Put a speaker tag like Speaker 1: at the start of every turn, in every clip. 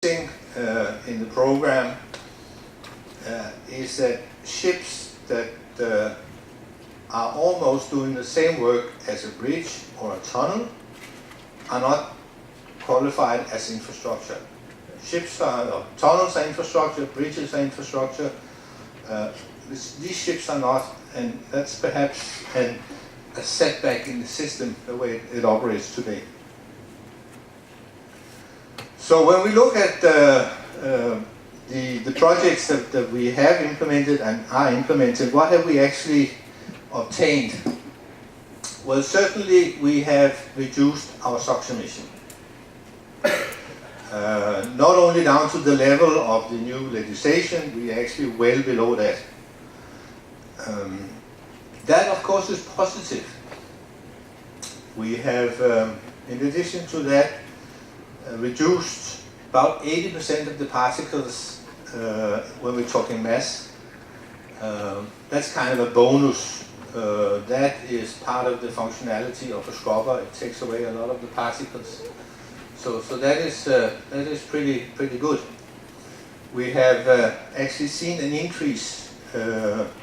Speaker 1: in the program is that ships that are almost doing the same work as a bridge or a tunnel are not qualified as infrastructure. Tunnels are infrastructure, bridges are infrastructure. These ships are not, and that's perhaps a setback in the system, the way it operates today. So when we look at the projects that we have implemented and are implemented, what have we actually obtained? Well, certainly we have reduced our SOx emission. Not only down to the level of the new legislation, we are actually well below that. That of course is positive. We have, in addition to that, reduced about 80% of the particles when we're talking mass. That's kind of a bonus. That is part of the functionality of a scrubber. It takes away a lot of the particles. So that is pretty good. We have actually seen an increase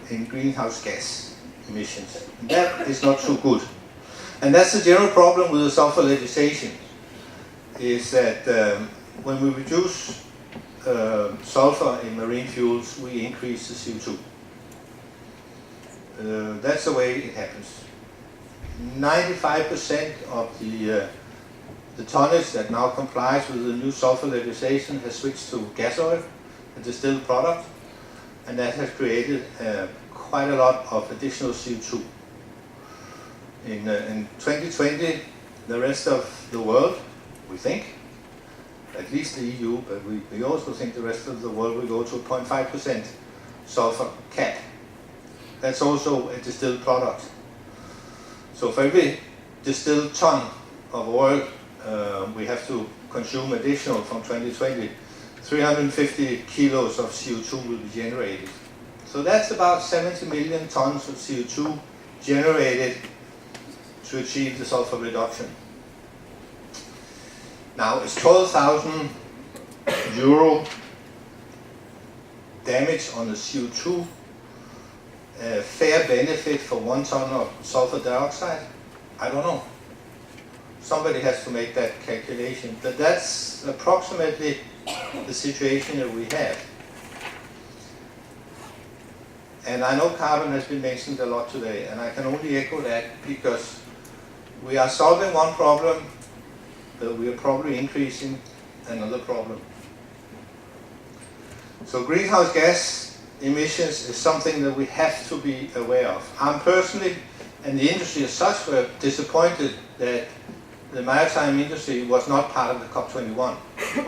Speaker 1: in greenhouse gas emissions. That is not so good. And that's the general problem with the sulfur legislation, is that when we reduce sulfur in marine fuels, we increase the CO2. That's the way it happens. 95% of the tonnage that now complies with the new sulfur legislation has switched to gas oil, a distilled product, and that has created quite a lot of additional CO2. In 2020, the rest of the world, we think, at least the EU, but we also think the rest of the world will go to a 0.5% sulfur cap. That's also a distilled product. So for every distilled ton of oil, we have to consume additional from 2020, 350 kilos of CO2 will be generated. So that's about 70 million tons of CO2 generated to achieve the sulfur reduction. Now, it's 12,000 euro damage on the CO2, a fair benefit for 1 ton of sulfur dioxide? I don't know. Somebody has to make that calculation, but that's approximately the situation that we have. And I know carbon has been mentioned a lot today, and I can only echo that because we are solving one problem, but we are probably increasing another problem. So greenhouse gas emissions is something that we have to be aware of. I'm personally, and the industry as such, were disappointed that the maritime industry was not part of the COP21.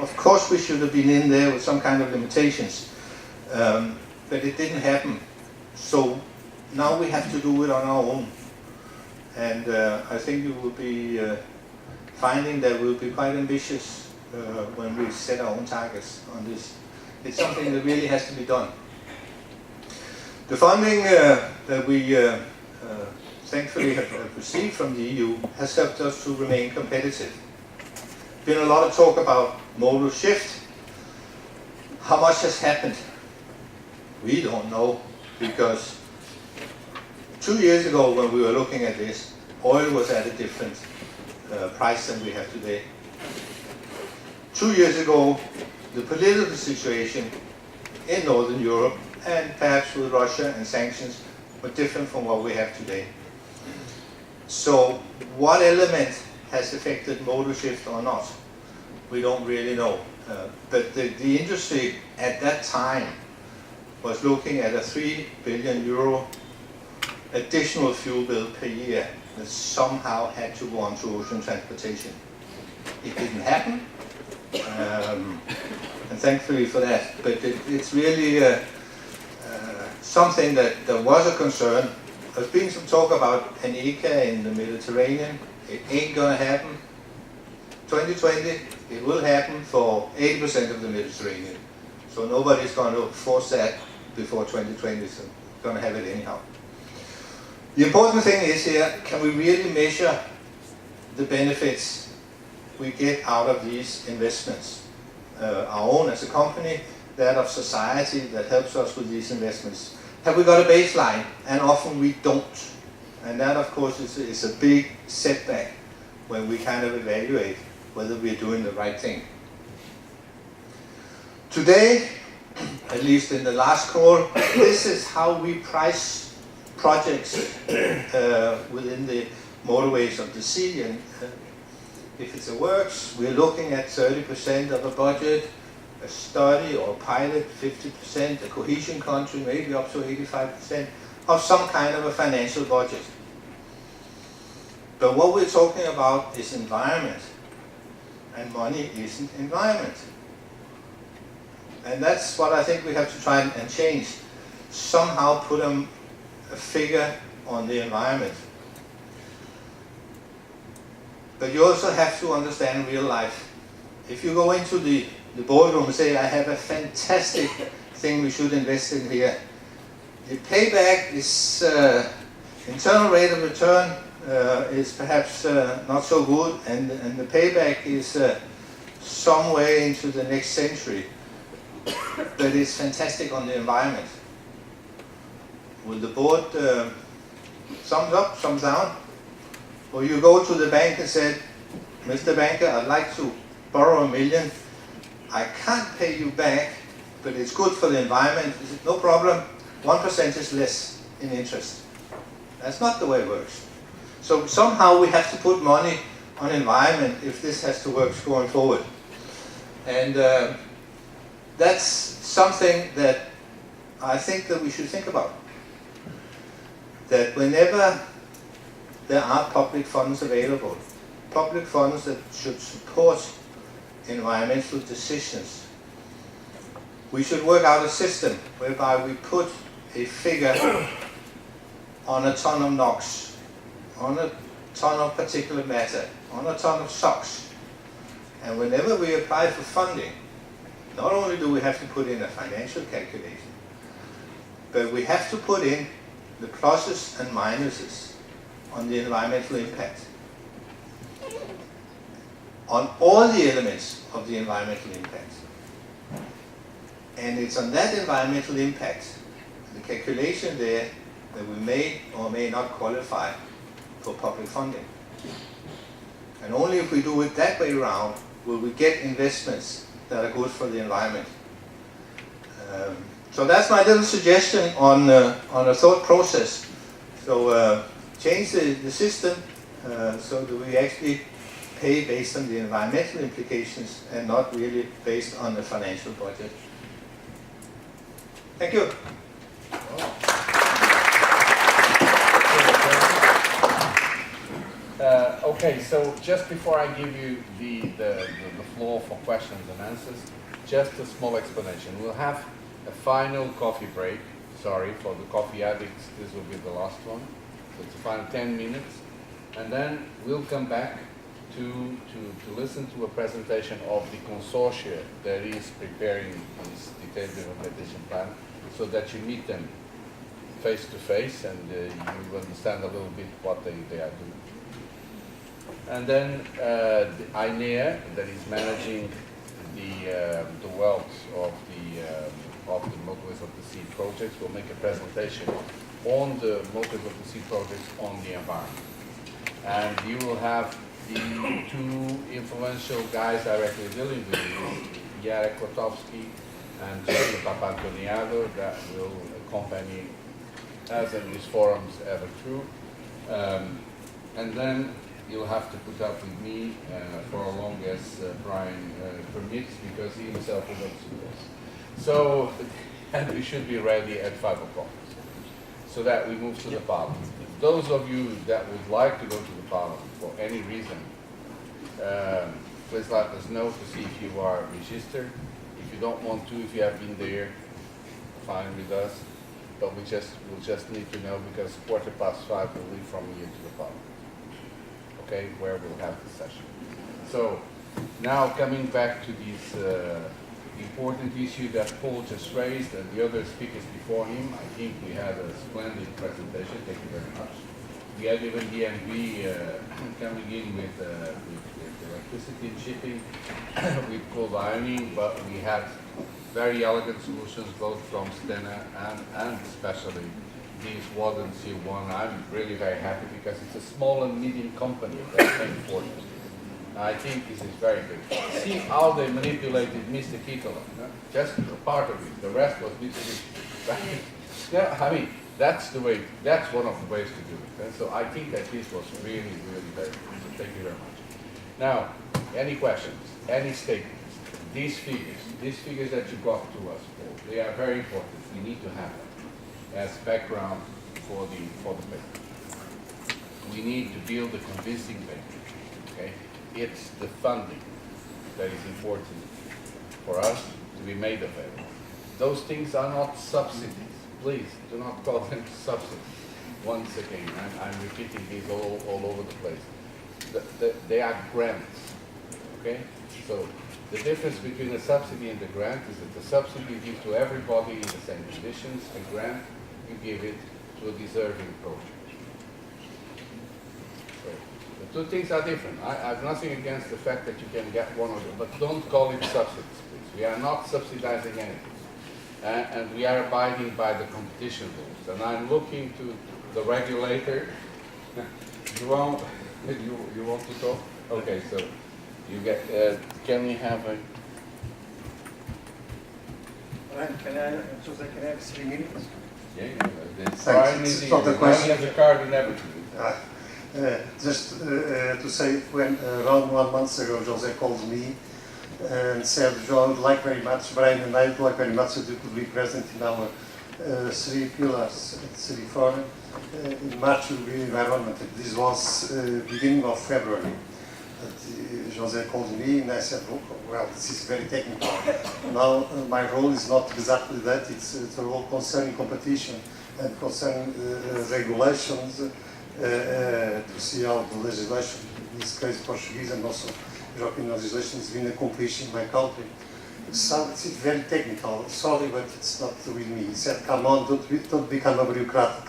Speaker 1: Of course we should have been in there with some kind of limitations, but it didn't happen. So now we have to do it on our own. And I think you will be finding that we'll be quite ambitious when we set our own targets on this. It's something that really has to be done. The funding that we thankfully have received from the EU has helped us to remain competitive. Been a lot of talk about modal shift. How much has happened? We don't know, because 2 years ago when we were looking at this, oil was at a different price than we have today. 2 years ago, the political situation in Northern Europe, and perhaps with Russia and sanctions, were different from what we have today. So what element has affected modal shift or not? We don't really know. But the industry at that time was looking at a 3 billion euro additional fuel bill per year that somehow had to go on to ocean transportation. It didn't happen, and thankfully for that. But it's really something that was a concern. There's been some talk about an ECA in the Mediterranean. It ain't gonna happen. 2020, it will happen for 80% of the Mediterranean. So nobody's going to force that before 2020, so we're going to have it anyhow. The important thing is here, can we really measure the benefits we get out of these investments? our own as a company, that of society that helps us with these investments. Have we got a baseline? And often we don't. And that, of course, is a big setback when we kind of evaluate whether we're doing the right thing. Today, at least in the last call, this is how we price projects within the motorways of the sea. And if it's a works, we're looking at 30% of a budget, a study or pilot 50%, a cohesion country maybe up to 85% of some kind of a financial budget. But what we're talking about is environment, and money isn't environment. And that's what I think we have to try and change. Somehow put a figure on the environment. But you also have to understand real life. If you go into the boardroom and say, I have a fantastic thing we should invest in here, the payback is, internal rate of return is perhaps not so good, and the payback is some way into the next century. But it's fantastic on the environment. Will the board thumbs up, thumbs down? Or you go to the bank and say, Mr. Banker, I'd like to borrow $1 million. I can't pay you back, but it's good for the environment. Is it no problem? 1% is less in interest. That's not the way it works. So somehow we have to put money on environment if this has to work going forward. And that's something that I think that we should think about. That whenever there are public funds available, public funds that should support environmental decisions, we should work out a system whereby we put a figure on a ton of NOx, on a ton of particulate matter, on a ton of SOx. And whenever we apply for funding, not only do we have to put in a financial calculation, but we have to put in the pluses and minuses on the environmental impact, on all the elements of the environmental impact. And it's on that environmental impact, the calculation there, that we may or may not qualify for public funding. And only if we do it that way around will we get investments that are good for the environment. So that's my little suggestion on a thought process. So change the system so that we actually pay based on the environmental implications and not really based on the financial budget. Thank you.
Speaker 2: Okay, so just before I give you the floor for questions and answers, just a small explanation. We'll have a final coffee break. Sorry, for the coffee addicts, this will be the last one. So it's a final 10 minutes. And then we'll come back to listen to a presentation of the consortia that is preparing this detailed implementation plan, so that you meet them face to face and you understand a little bit what they are doing. And then the INEA, that is managing the wealth of the Motorways of the Sea projects, will make a presentation on the Motorways of the Sea projects on the environment. And you will have the two influential guys directly dealing with it, Jarek Kotowski and Gianni Papantoniado, that will accompany us in these forums ever through. And then you'll have to put up with me for as long as Brian permits, because he himself will go to this. So, and we should be ready at 5 o'clock, so that we move to the Parliament. Those of you that would like to go to the Parliament for any reason, please let us know to see if you are registered. If you don't want to, if you have been there, fine with us. But we'll just need to know, because 5:15 we'll leave from here to the Parliament. Okay, where we'll have the session. So now coming back to this important issue that Paul just raised and the other speakers before him, I think we had a splendid presentation. Thank you very much. We have even DNV coming in with electricity and shipping, with cold ironing, but we had very elegant solutions both from Stena and especially this Warden C1. I'm really very happy because it's a small and medium company that came forward. I think this is very good. See how they manipulated Mr. Kitola. Just a part of it. The rest was Mitsubishi. Yeah, I mean, that's the way, that's one of the ways to do it. And so I think that this was really, really very good. So thank you very much. Now, any questions, any statements? These figures that you got to us, Paul, they are very important. We need to have them as background for the paper. We need to build a convincing paper, okay? It's the funding that is important for us to be made available. Those things are not subsidies. Please do not call them subsidies. Once again, I'm repeating this all over the place. They are grants, okay? So the difference between a subsidy and a grant is that the subsidy you give to everybody in the same conditions. A grant, you give it to a deserving project. So the two things are different. I have nothing against the fact that you can get one of them, but don't call it subsidies, please. We are not subsidizing anything. And we are abiding by the competition rules. And I'm looking to the regulator. João, you want to talk? Okay, so you get. Can we have a?
Speaker 3: Can I have 3 minutes?
Speaker 2: Yeah, the
Speaker 3: Thanks.
Speaker 2: fine
Speaker 3: It's
Speaker 2: is
Speaker 3: not a
Speaker 2: easy.
Speaker 3: question.
Speaker 2: Now we have the card and everything.
Speaker 3: Just to say, when around 1 month ago, Jose called me and said, João, I would like very much, Brian and I would like very much that you could be present in our 3 pillars at 3 Forum. In March will be environment. This was beginning of February. Jose called me and I said, look, well, this is very technical. Now my role is not exactly that, it's a role concerning competition and concerning regulations to see how the legislation, in this case Portuguese and also European legislation, has been accomplished in my country. So it's very technical, sorry, but it's not with me. He said, come on, don't become a bureaucratic.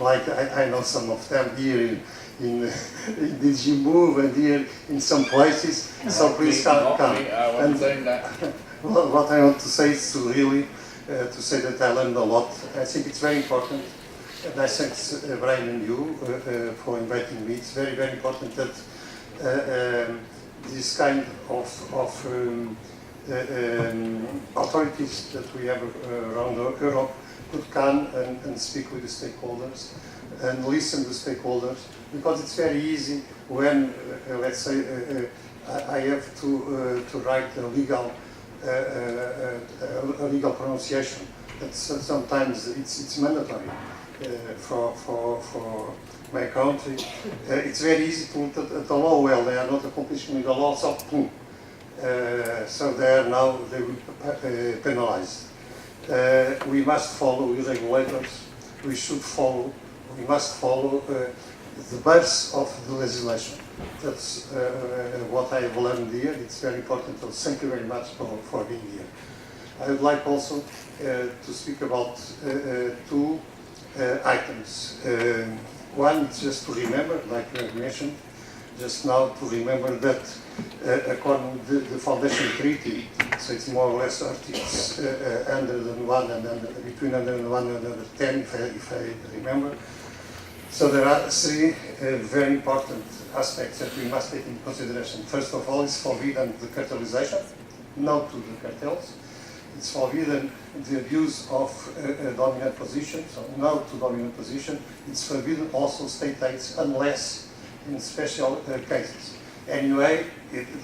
Speaker 3: Like I know some of them here in DG Move and here in some places, so please come.
Speaker 2: I wasn't saying that.
Speaker 3: What I want to say is to really, to say that I learned a lot. I think it's very important, and I thank Brian and you for inviting me. It's very, very important that this kind of authorities that we have around Europe could come and speak with the stakeholders and listen to stakeholders, because it's very easy when, let's say, I have to write a legal pronunciation. That sometimes it's mandatory for my country. It's very easy to look at the law. Well, they are not accomplishing with the law, so boom. So they will be penalized. We must follow the regulators. We must follow the base of the legislation. That's what I have learned here. It's very important. So thank you very much for being here. I would like also to speak about 2 items. One is just to remember, like you have mentioned, just now to remember that according to the Foundation Treaty, so it's more or less articles 101 and between 101 and 110, if I remember. So there are 3 very important aspects that we must take into consideration. First of all, it's forbidden the cartelization, no to the cartels. It's forbidden the abuse of a dominant position, so no to dominant position. It's forbidden also state aids unless in special cases. Anyway,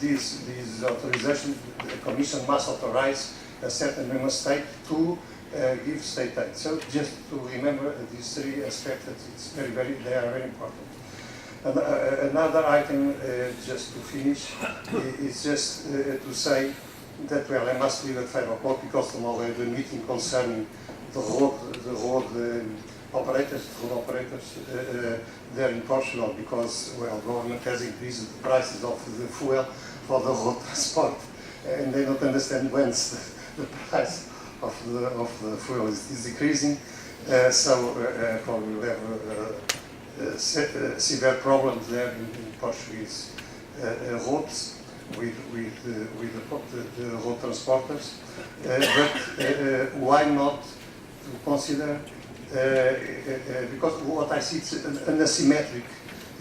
Speaker 3: these authorizations, the Commission must authorize a certain member state to give state aid. So just to remember these 3 aspects, that it's they are very important. And, another item, just to finish, is just to say that, well, I must leave at 5 o'clock because tomorrow I have a meeting concerning the road operators there in Portugal, because, well, government has increased the prices of the fuel for the road transport, and they don't understand when the price of the fuel is decreasing. So probably we'll have severe problems there in Portuguese roads with the road transporters. But why not to consider, because what I see is an asymmetric,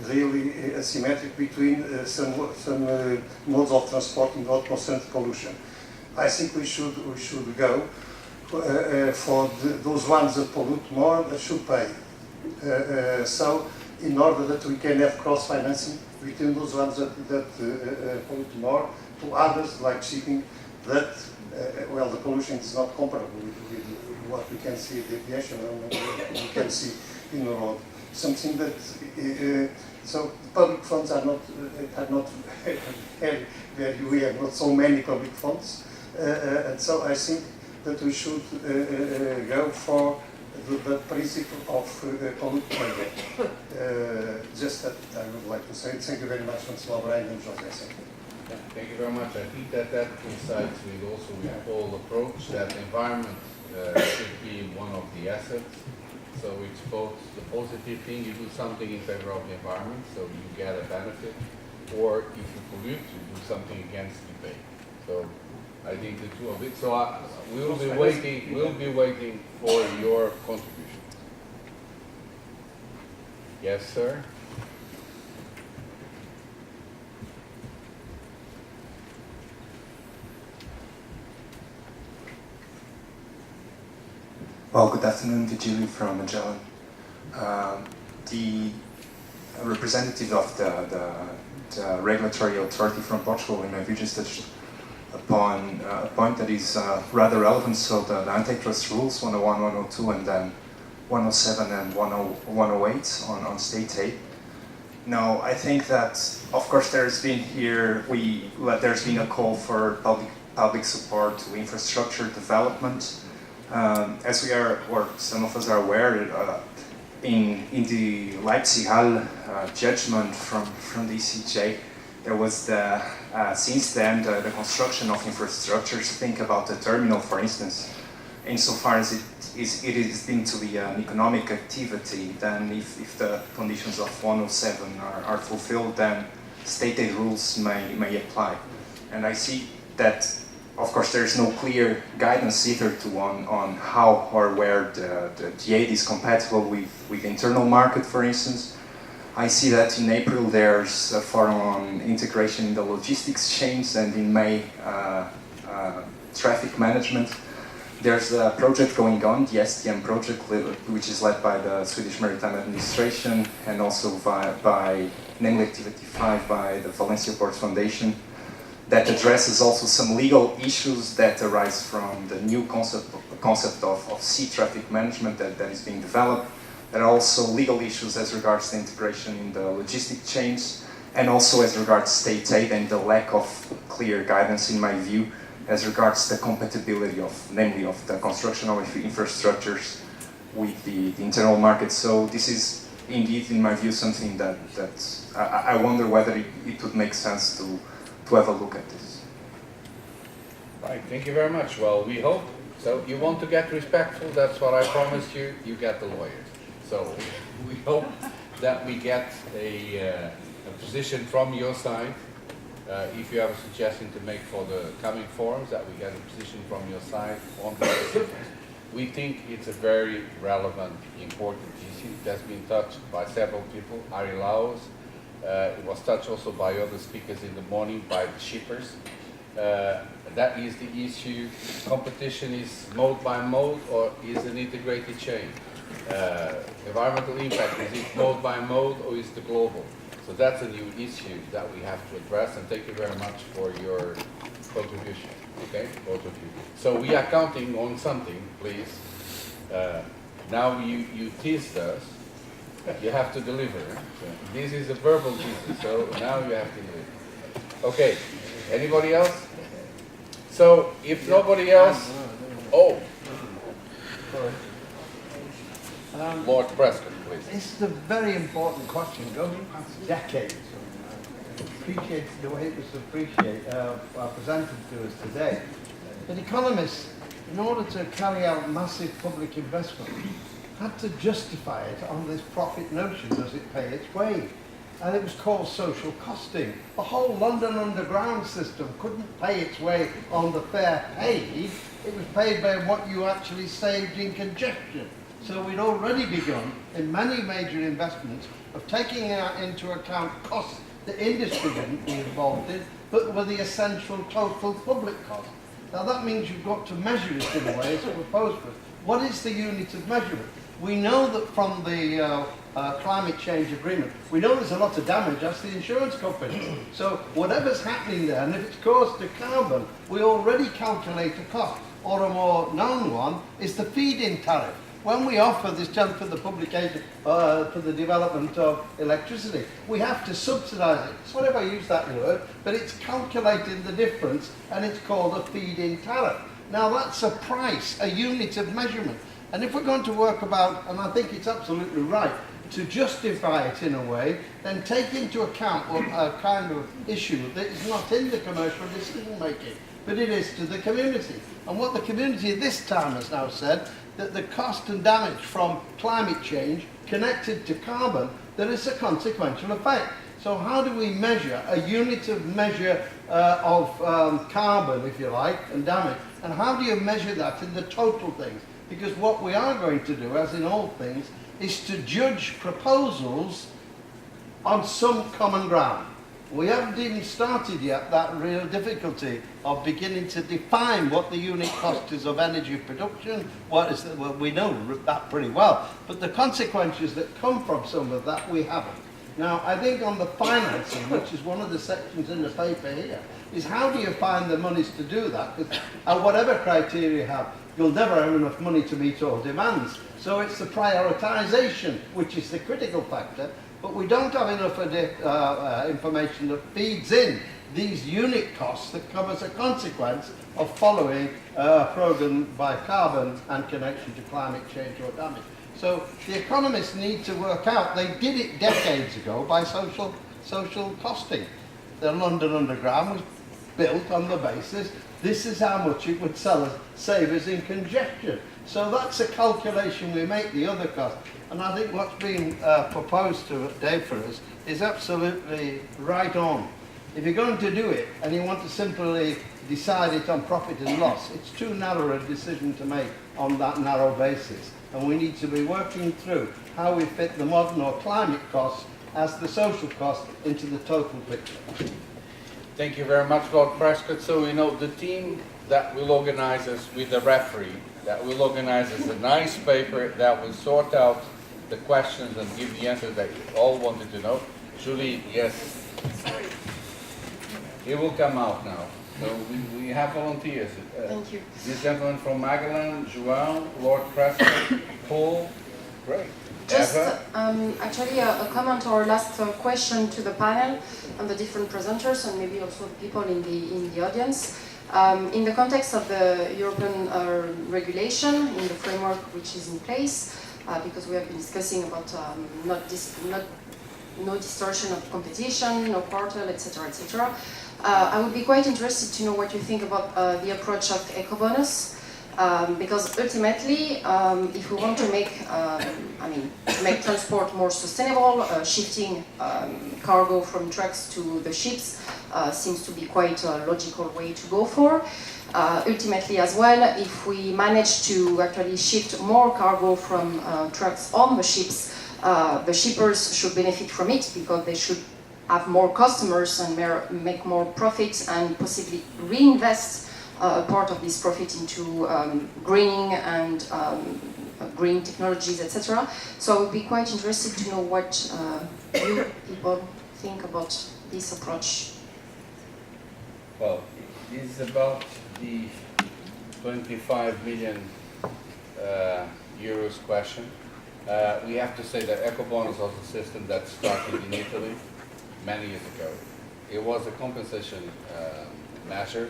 Speaker 3: really asymmetric between some modes of transport in what concerns pollution. I think we should go for those ones that pollute more, that should pay. So, in order that we can have cross-financing between those ones that pollute more to others, like shipping, that, well, the pollution is not comparable with what we can see in the aviation and we can see in the road. Something that, so public funds are not very, we have not so many public funds, and so I think that we should go for the principle of polluter paying. Just that I would like to say. Thank you very much, Mr. O'Brien and José.
Speaker 2: Thank you very much. I think that coincides with also with the whole approach that environment should be one of the assets. So it's both the positive thing, you do something in favor of the environment, so you get a benefit, or if you pollute, you do something against the pay. So I think the two of it. So we'll be waiting for your contribution. Yes, sir.
Speaker 4: Well, good afternoon, Vigilio from Magellan. The representative of the regulatory authority from Portugal, in my view, just touched upon a point that is rather relevant. So the antitrust rules, 101, 102, and then 107 and 108 on state aid. Now, I think that, of course, there's been a call for public support to infrastructure development. As we are, or some of us are aware, in the Leipzig Hall judgment from the ECJ, there was since then the construction of infrastructures. Think about the terminal, for instance. Insofar as it is deemed to be an economic activity, then if the conditions of 107 are fulfilled, then state aid rules may apply. And I see that, of course, there is no clear guidance either on how or where the aid is compatible with internal market, for instance. I see that in April there's a forum on integration in the logistics chains, and in May traffic management. There's a project going on, the STM project, which is led by the Swedish Maritime Administration and also by namely Activity 5 by the Valencia Port Foundation, that addresses also some legal issues that arise from the new concept of sea traffic management that is being developed. There are also legal issues as regards the integration in the logistic chains, and also as regards state aid and the lack of clear guidance, in my view, as regards the compatibility namely of the construction of infrastructures with the internal market. So this is indeed, in my view, something that I wonder whether it would make sense to have a look at this.
Speaker 2: Right, thank you very much. Well, we hope. So you want to get respectful, that's what I promised you, you get the lawyers. So we hope that we get a position from your side. If you have a suggestion to make for the coming forums, that we get a position from your side on the issues. We think it's a very relevant, important issue. It has been touched by several people, Ari Laos. It was touched also by other speakers in the morning, by the shippers. That is the issue. Competition is mode by mode, or is an integrated chain? Environmental impact, is it mode by mode, or is it global? So that's a new issue that we have to address, and thank you very much for your contribution, okay, both of you. So we are counting on something, please. Now you teased us, you have to deliver. So this is a verbal teaser, so now you have to deliver. Okay, anybody else? So if nobody else, oh, Lord Preston, please.
Speaker 5: This is a very important question, going past decades. Appreciate the way it was presented to us today. But economists, in order to carry out massive public investment, had to justify it on this profit notion, does it pay its way? And it was called social costing. The whole London Underground system couldn't pay its way on the fare paid. It was paid by what you actually saved in congestion. So we'd already begun in many major investments of taking into account costs the industry didn't be involved in, but were the essential total public cost. Now that means you've got to measure it in a way as proposed for us. What is the unit of measurement? We know that from the climate change agreement, we know there's a lot of damage, that's the insurance company. So whatever's happening there, and if it's caused to carbon, we already calculate a cost, or a more known one is the feed-in tariff. When we offer this just for the publication, for the development of electricity, we have to subsidise it. Sorry if I use that word, but it's calculating the difference, and it's called a feed-in tariff. Now that's a price, a unit of measurement. And if we're going to work about, and I think it's absolutely right, to justify it in a way, then take into account what a kind of issue that is not in the commercial decision making, but it is to the community. And what the community this time has now said, that the cost and damage from climate change connected to carbon, there is a consequential effect. So how do we measure a unit of measure of carbon, if you like, and damage? And how do you measure that in the total things? Because what we are going to do, as in all things, is to judge proposals on some common ground. We haven't even started yet that real difficulty of beginning to define what the unit cost is of energy production. What is the, well, we know that pretty well, but the consequences that come from some of that we haven't. Now, I think on the financing, which is one of the sections in the paper here, is how do you find the monies to do that? Because whatever criteria you have, you'll never have enough money to meet all demands. So it's the prioritisation which is the critical factor, but we don't have enough information that feeds in these unit costs that come as a consequence of following a programme by carbon and connection to climate change or damage. So the economists need to work out, they did it decades ago by social costing. The London Underground was built on the basis, this is how much it would save us in congestion. So that's a calculation we make, the other cost. And I think what's being proposed today for us is absolutely right on. If you're going to do it and you want to simply decide it on profit and loss, it's too narrow a decision to make on that narrow basis. And we need to be working through how we fit the modern or climate costs as the social cost into the total picture.
Speaker 2: Thank you very much, Lord Prescott. So, you know, the team that will organize us with the referee, that will organize us a nice paper that will sort out the questions and give the answers that you all wanted to know. Julie, yes. It will come out now. So we have volunteers.
Speaker 6: Thank you.
Speaker 2: This gentleman from Magellan, João, Lord Prescott, Paul. Great.
Speaker 6: Just
Speaker 2: Eva?
Speaker 6: actually a comment or last question to the panel and the different presenters and maybe also the people in the audience. In the context of the European regulation, in the framework which is in place, because we have been discussing about no distortion of competition, no cartel, etc., etc. I would be quite interested to know what you think about the approach of Ecobonus, because ultimately, if we want to make, make transport more sustainable, shifting cargo from trucks to the ships seems to be quite a logical way to go for. Ultimately as well, if we manage to actually shift more cargo from trucks on the shippers should benefit from it because they should have more customers and make more profits and possibly reinvest a part of this profit into greening and green technologies, etc. So I would be quite interested to know what you people think about this approach.
Speaker 2: Well, this is about the 25 million euros question. We have to say that Ecobonus was a system that started in Italy many years ago. It was a compensation measure,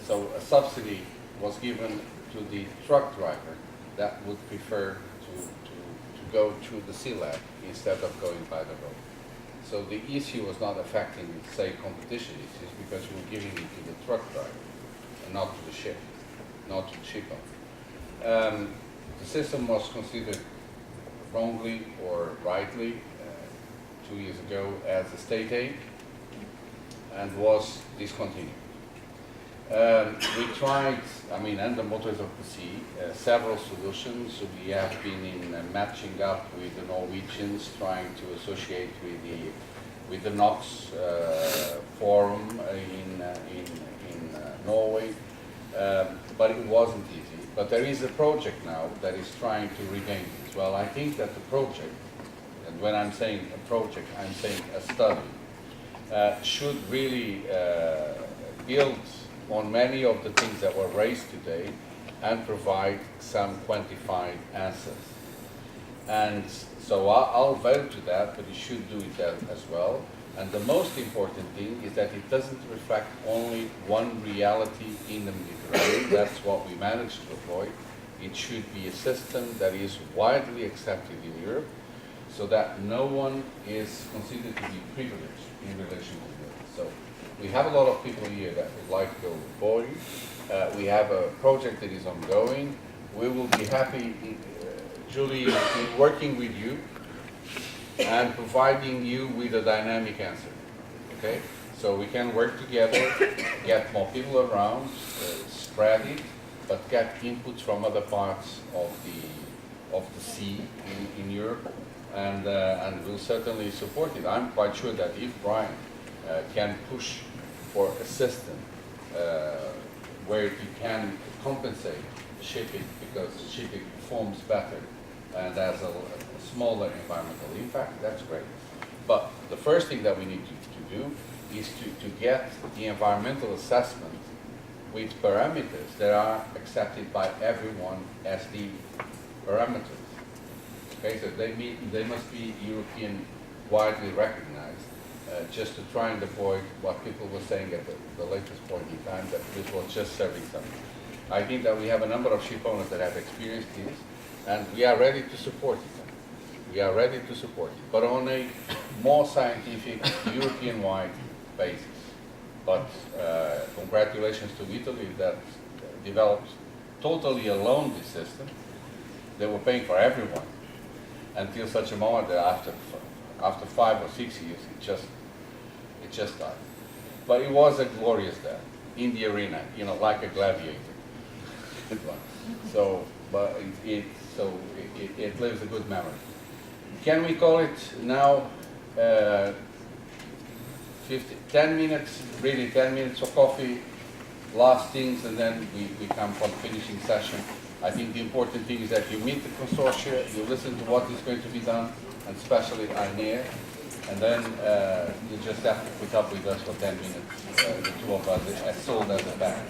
Speaker 2: so a subsidy was given to the truck driver that would prefer to go through the sea lag instead of going by the road. So the issue was not affecting, say, competition issues because you were giving it to the truck driver and not to the ship, not to the ship owner. The system was considered wrongly or rightly 2 years ago as a state aid and was discontinued. We tried, and the Motors of the Sea, several solutions. We have been in matching up with the Norwegians, trying to associate with the NOx forum in Norway, but it wasn't easy. But there is a project now that is trying to regain this. Well, I think that the project, and when I'm saying a project, I'm saying a study, should really build on many of the things that were raised today and provide some quantified answers. And so I'll vote to that, but you should do it as well. And the most important thing is that it doesn't reflect only one reality in the Mediterranean. That's what we managed to avoid. It should be a system that is widely accepted in Europe, so that no one is considered to be privileged in relation to Europe. So we have a lot of people here that would like to go boarding. We have a project that is ongoing. We will be happy, Julie, in working with you and providing you with a dynamic answer. Okay? So we can work together, get more people around, spread it, but get input from other parts of the sea in Europe, and we'll certainly support it. I'm quite sure that if Brian can push for a system where he can compensate shipping, because shipping performs better and has a smaller environmental impact, that's great. But the first thing that we need to do is to get the environmental assessment with parameters that are accepted by everyone as the parameters. Okay, so they must be European widely recognized, just to try and avoid what people were saying at the latest point in time, that this was just serving something. I think that we have a number of ship owners that have experienced this, and we are ready to support it. We are ready to support it, but on a more scientific, European-wide basis. But congratulations to Italy that developed totally alone this system. They were paying for everyone until such a moment that after 5 or 6 years, it just died. But it was a glorious death in the arena, like a gladiator. So, but it leaves a good memory. Can we call it now 10 minutes, really 10 minutes for coffee, last things, and then we come for the finishing session. I think the important thing is that you meet the consortia, you listen to what is going to be done, and especially INEA, and then you just have to put up with us for 10 minutes, the two of us, as sold as a bag.